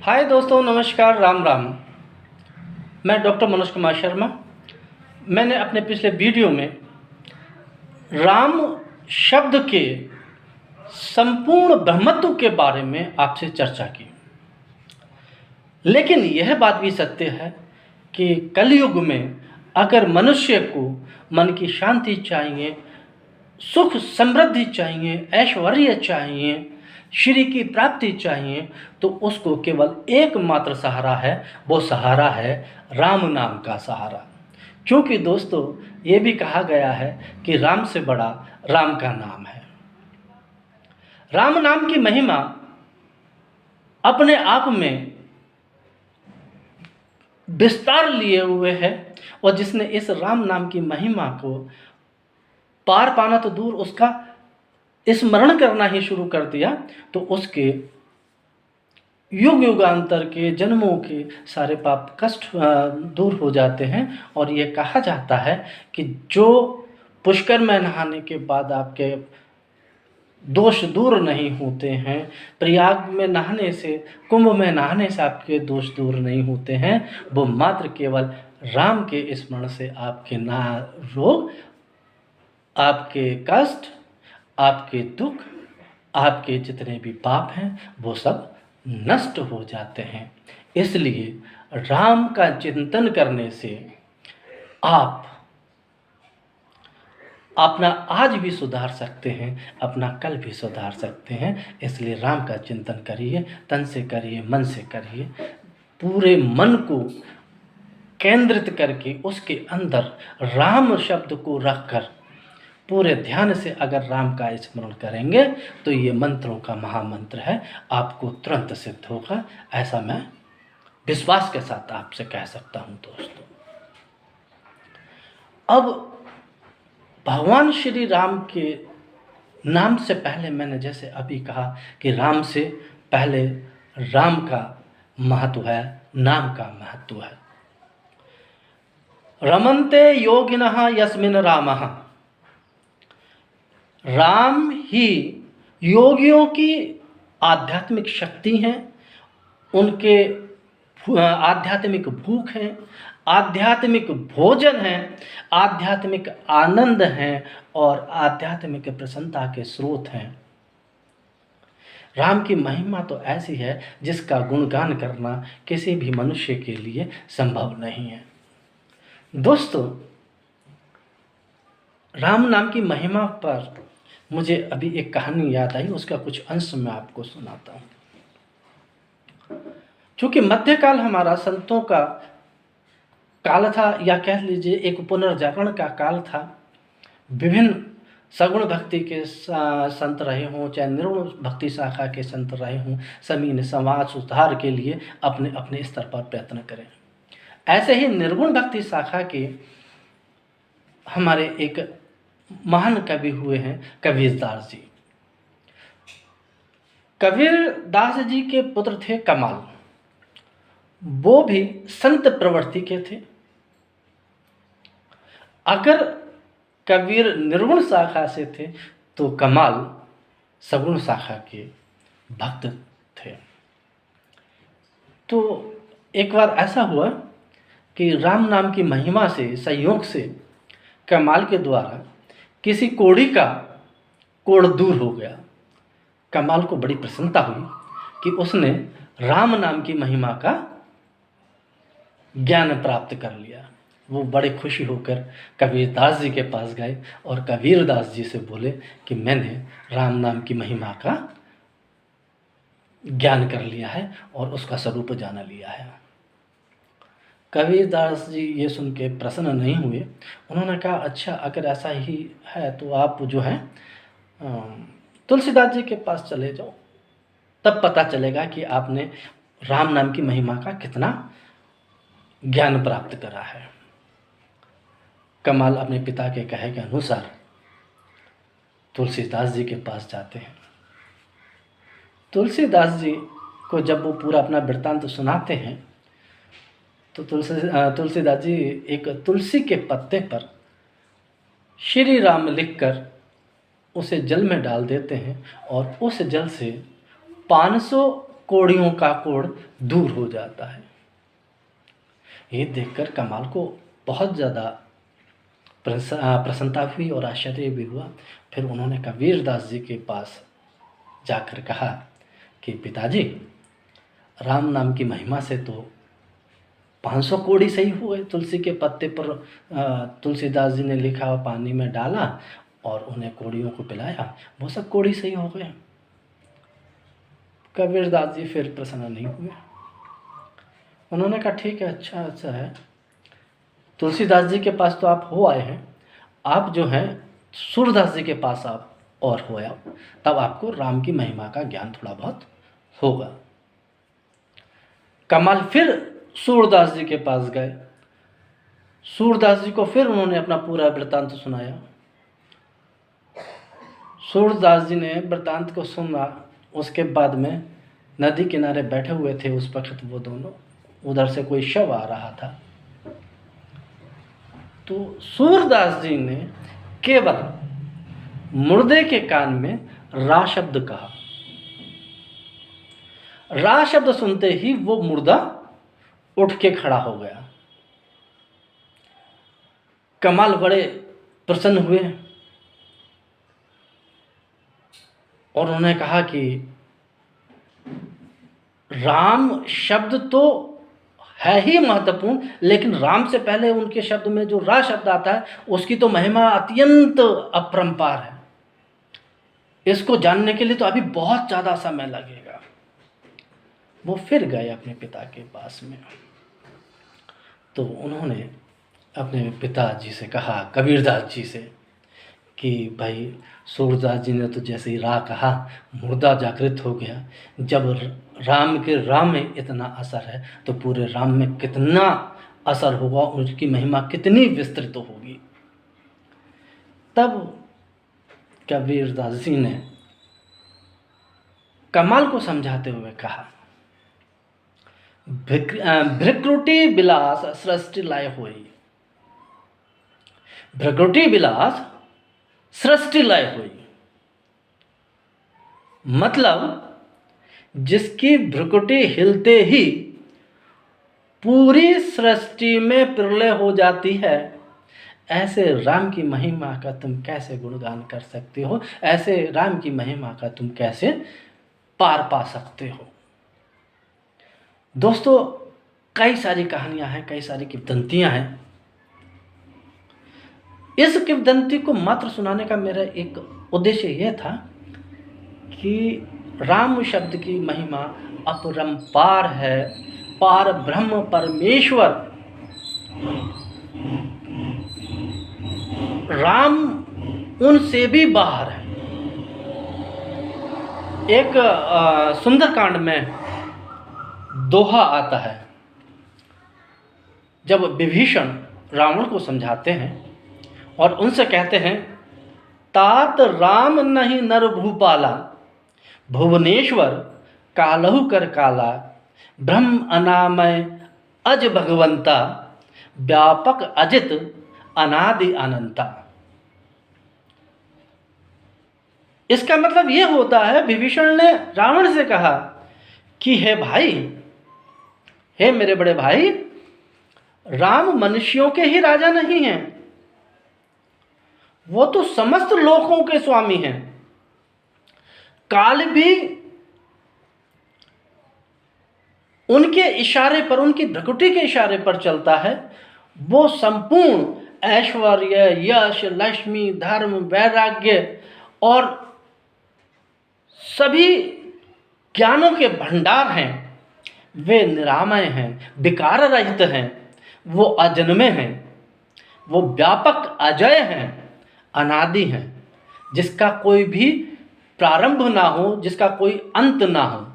हाय दोस्तों, नमस्कार, राम राम। मैं डॉक्टर मनोज कुमार शर्मा। मैंने अपने पिछले वीडियो में राम शब्द के संपूर्ण ब्रह्मत्व के बारे में आपसे चर्चा की। लेकिन यह बात भी सत्य है कि कलयुग में अगर मनुष्य को मन की शांति चाहिए, सुख समृद्धि चाहिए, ऐश्वर्य चाहिए, श्री की प्राप्ति चाहिए, तो उसको केवल एकमात्र सहारा है, वो सहारा है राम नाम का सहारा। क्योंकि दोस्तों, ये भी कहा गया है कि राम से बड़ा राम का नाम है। राम नाम की महिमा अपने आप में विस्तार लिए हुए है, और जिसने इस राम नाम की महिमा को पार पाना तो दूर, उसका स्मरण करना ही शुरू कर दिया तो उसके युग युगांतर के जन्मों के सारे पाप कष्ट दूर हो जाते हैं। और ये कहा जाता है कि जो पुष्कर में नहाने के बाद आपके दोष दूर नहीं होते हैं, प्रयाग में नहाने से, कुंभ में नहाने से आपके दोष दूर नहीं होते हैं, वो मात्र केवल राम के स्मरण से आपके रोग, आपके कष्ट, आपके दुख, आपके जितने भी पाप हैं वो सब नष्ट हो जाते हैं। इसलिए राम का चिंतन करने से आप अपना आज भी सुधार सकते हैं, अपना कल भी सुधार सकते हैं। इसलिए राम का चिंतन करिए, तन से करिए, मन से करिए, पूरे मन को केंद्रित करके उसके अंदर राम शब्द को रखकर पूरे ध्यान से अगर राम का स्मरण करेंगे तो ये मंत्रों का महामंत्र है, आपको तुरंत सिद्ध होगा। ऐसा मैं विश्वास के साथ आपसे कह सकता हूँ दोस्तों। अब भगवान श्री राम के नाम से पहले मैंने जैसे अभी कहा कि राम से पहले राम का महत्व है, नाम का महत्व है। रमन्ते योगिनः यस्मिन् रामः, राम ही योगियों की आध्यात्मिक शक्ति हैं, उनके आध्यात्मिक भूख हैं, आध्यात्मिक भोजन हैं, आध्यात्मिक आनंद हैं और आध्यात्मिक प्रसन्नता के स्रोत हैं। राम की महिमा तो ऐसी है जिसका गुणगान करना किसी भी मनुष्य के लिए संभव नहीं है। दोस्तों, राम नाम की महिमा पर मुझे अभी एक कहानी याद आई, उसका कुछ अंश मैं आपको सुनाता हूँ। चूँकि मध्यकाल हमारा संतों का काल था, या कह लीजिए एक पुनर्जागरण का काल था। विभिन्न सगुण भक्ति के संत रहे हों, चाहे निर्गुण भक्ति शाखा के संत रहे हों, सभी ने समाज सुधार के लिए अपने अपने स्तर पर प्रयत्न करें। ऐसे ही निर्गुण भक्ति शाखा के हमारे एक महान कवि हुए हैं कबीरदास जी। कबीरदास जी के पुत्र थे कमाल। वो भी संत प्रवृत्ति के थे। अगर कबीर निर्गुण शाखा से थे तो कमाल सगुण शाखा के भक्त थे। तो एक बार ऐसा हुआ कि राम नाम की महिमा से, संयोग से कमाल के द्वारा किसी कोढ़ी का कोढ़ दूर हो गया। कमाल को बड़ी प्रसन्नता हुई कि उसने राम नाम की महिमा का ज्ञान प्राप्त कर लिया। वो बड़े खुशी होकर कबीरदास जी के पास गए और कबीरदास जी से बोले कि मैंने राम नाम की महिमा का ज्ञान कर लिया है और उसका स्वरूप जान लिया है। कबीरदास जी ये सुन के प्रसन्न नहीं हुए। उन्होंने कहा, अच्छा अगर ऐसा ही है तो आप जो है तुलसीदास जी के पास चले जाओ, तब पता चलेगा कि आपने राम नाम की महिमा का कितना ज्ञान प्राप्त करा है। कमाल अपने पिता के कहे के अनुसार तुलसीदास जी के पास जाते हैं। तुलसीदास जी को जब वो पूरा अपना वृत्तांत सुनाते हैं तो तुलसीदास जी एक तुलसी के पत्ते पर श्री राम लिखकर उसे जल में डाल देते हैं और उस जल से 500 कोड़ियों का कोड़ दूर हो जाता है। ये देखकर कमाल को बहुत ज़्यादा प्रसन्नता हुई और आश्चर्य भी हुआ। फिर उन्होंने कबीर दास जी के पास जाकर कहा कि पिताजी, राम नाम की महिमा से तो 500 कोड़ी सही हुए। तुलसी के पत्ते पर तुलसीदास जी ने लिखा हुआ पानी में डाला और उन्हें कोड़ियों को पिलाया, वो सब कोड़ी सही हो गए। कबीर दास जी फिर प्रसन्न नहीं हुए। उन्होंने कहा ठीक है, अच्छा है, तुलसीदास जी के पास तो आप हो आए हैं, आप जो हैं सूरदास जी के पास आप और हो आए, तब आपको राम की महिमा का ज्ञान थोड़ा बहुत होगा। कमाल फिर सूरदास जी के पास गए। सूरदास जी को फिर उन्होंने अपना पूरा वृत्तांत सुनाया। सूरदास जी ने वृत्तांत को सुना। उसके बाद में नदी किनारे बैठे हुए थे उस वक्त वो दोनों, उधर से कोई शव आ रहा था। तो सूरदास जी ने केवल मुर्दे के कान में रा शब्द कहा। रा शब्द सुनते ही वो मुर्दा उठ के खड़ा हो गया। कमाल बड़े प्रसन्न हुए और उन्होंने कहा कि राम शब्द तो है ही महत्वपूर्ण, लेकिन राम से पहले उनके शब्द में जो रा शब्द आता है उसकी तो महिमा अत्यंत अपरंपार है। इसको जानने के लिए तो अभी बहुत ज़्यादा समय लगेगा। वो फिर गए अपने पिता के पास में। तो उन्होंने अपने पिताजी से कहा, कबीरदास जी से, कि भाई सूरदास जी ने तो जैसे ही रा कहा मुर्दा जागृत हो गया। जब राम के राम में इतना असर है तो पूरे राम में कितना असर होगा, उनकी महिमा कितनी विस्तृत होगी। तब कबीरदास जी ने कमाल को समझाते हुए कहा, भ्रकुटी बिलास सृष्टि लय होई। भ्रकुटी बिलास सृष्टि लय हुई, मतलब जिसकी भ्रुकुटी हिलते ही पूरी सृष्टि में प्रलय हो जाती है, ऐसे राम की महिमा का तुम कैसे गुणगान कर सकते हो? ऐसे राम की महिमा का तुम कैसे पार पा सकते हो? दोस्तों, कई सारी कहानियां हैं, कई सारी किंवदंतियां हैं। इस किंवदंती को मात्र सुनाने का मेरा एक उद्देश्य यह था कि राम शब्द की महिमा अपरंपार है। पार ब्रह्म परमेश्वर राम उनसे भी बाहर है। एक सुंदरकांड में दोहा आता है, जब विभीषण रावण को समझाते हैं और उनसे कहते हैं, तात राम नहीं नर भूपाला, भुवनेश्वर कालहु कर काला, ब्रह्म अनामय अज भगवंता, व्यापक अजित अनादि अनंता। इसका मतलब यह होता है, विभीषण ने रावण से कहा कि हे भाई, हे मेरे बड़े भाई, राम मनुष्यों के ही राजा नहीं हैं, वो तो समस्त लोकों के स्वामी हैं। काल भी उनके इशारे पर, उनकी भ्रकुटी के इशारे पर चलता है। वो संपूर्ण ऐश्वर्य, यश, लक्ष्मी, धर्म, वैराग्य और सभी ज्ञानों के भंडार हैं। वे निरामय हैं, विकार रहित हैं, वो अजन्मे हैं, वो व्यापक अजय हैं, अनादि हैं, जिसका कोई भी प्रारंभ ना हो, जिसका कोई अंत ना हो,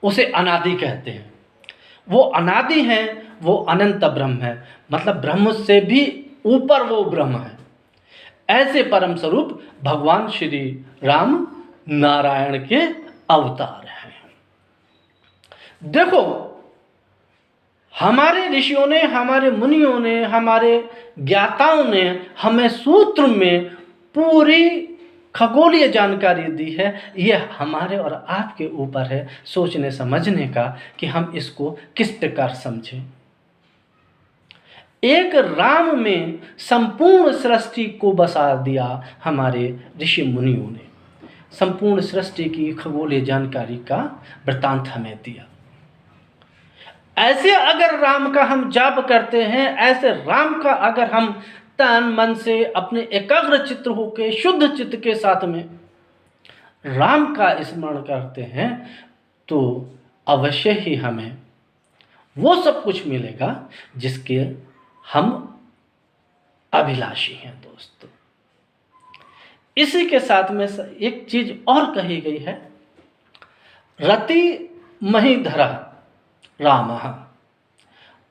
उसे अनादि कहते हैं। वो अनादि हैं, वो अनंत ब्रह्म है, मतलब ब्रह्म से भी ऊपर वो ब्रह्म है। ऐसे परम स्वरूप भगवान श्री राम नारायण के अवतार हैं। देखो, हमारे ऋषियों ने, हमारे मुनियों ने, हमारे ज्ञाताओं ने हमें सूत्र में पूरी खगोलीय जानकारी दी है, ये हमारे और आपके ऊपर है सोचने समझने का कि हम इसको किस प्रकार समझें। एक राम में संपूर्ण सृष्टि को बसा दिया हमारे ऋषि मुनियों ने, संपूर्ण सृष्टि की खगोलीय जानकारी का वृत्तांत हमें दिया। ऐसे अगर राम का हम जाप करते हैं, ऐसे राम का अगर हम तन मन से अपने एकाग्र चित्त होकर शुद्ध चित्त के साथ में राम का स्मरण करते हैं, तो अवश्य ही हमें वो सब कुछ मिलेगा जिसके हम अभिलाषी हैं दोस्तों। इसी के साथ में एक चीज और कही गई है, रति मही धरा राम।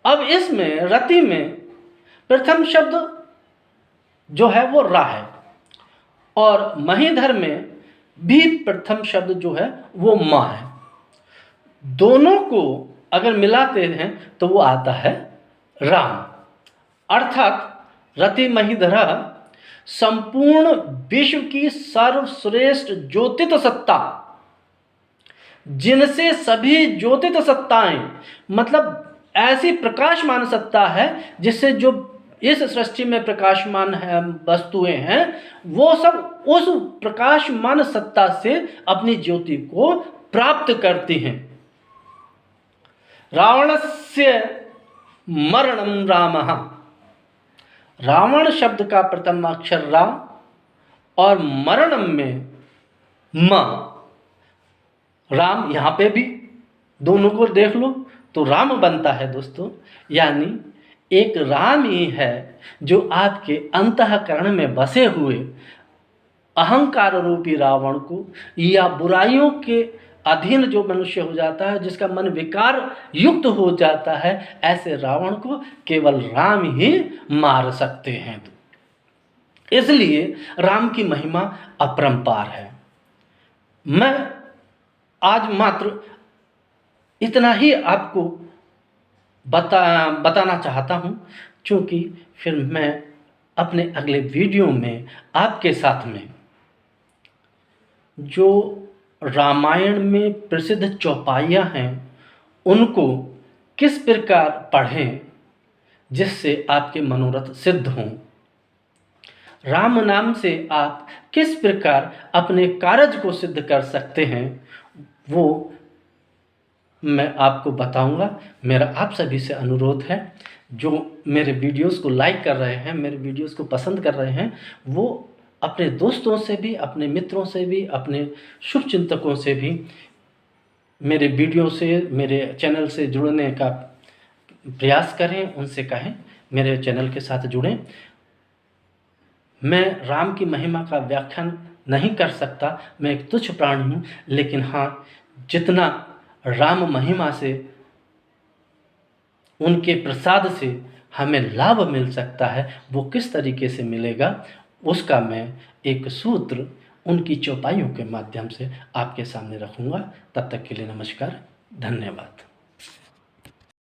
अब इसमें रति में प्रथम शब्द जो है वो रा है, और महीधर में भी प्रथम शब्द जो है वो माँ है। दोनों को अगर मिलाते हैं तो वो आता है राम। अर्थात रति महीधरा संपूर्ण विश्व की सर्वश्रेष्ठ ज्योतित सत्ता, जिनसे सभी ज्योतित सत्ताएं, मतलब ऐसी प्रकाशमान सत्ता है जिससे जो इस सृष्टि में प्रकाशमान है वस्तुएं हैं, वो सब उस प्रकाशमान सत्ता से अपनी ज्योति को प्राप्त करती हैं। रावणस्य मरणम रामः, रावण शब्द का प्रथम अक्षर रा और मरणम में म, राम यहाँ पे भी दोनों को देख लो तो राम बनता है दोस्तों। यानी एक राम ही है जो आपके अंतःकरण में बसे हुए अहंकार रूपी रावण को, या बुराइयों के अधीन जो मनुष्य हो जाता है, जिसका मन विकार युक्त हो जाता है, ऐसे रावण को केवल राम ही मार सकते हैं। इसलिए राम की महिमा अपरंपार है। मैं आज मात्र इतना ही आपको बताना चाहता हूँ, क्योंकि फिर मैं अपने अगले वीडियो में आपके साथ में जो रामायण में प्रसिद्ध चौपाइयाँ हैं उनको किस प्रकार पढ़ें जिससे आपके मनोरथ सिद्ध हों, राम नाम से आप किस प्रकार अपने कार्य को सिद्ध कर सकते हैं, वो मैं आपको बताऊंगा। मेरा आप सभी से अनुरोध है, जो मेरे वीडियोस को लाइक कर रहे हैं, मेरे वीडियोस को पसंद कर रहे हैं, वो अपने दोस्तों से भी, अपने मित्रों से भी, अपने शुभ चिंतकों से भी मेरे वीडियो से, मेरे चैनल से जुड़ने का प्रयास करें। उनसे कहें मेरे चैनल के साथ जुड़ें। मैं राम की महिमा का व्याख्यान नहीं कर सकता, मैं एक तुच्छ प्राणी हूँ, लेकिन हाँ, जितना राम महिमा से, उनके प्रसाद से हमें लाभ मिल सकता है, वो किस तरीके से मिलेगा, उसका मैं एक सूत्र उनकी चौपाइयों के माध्यम से आपके सामने रखूँगा। तब तक के लिए नमस्कार, धन्यवाद।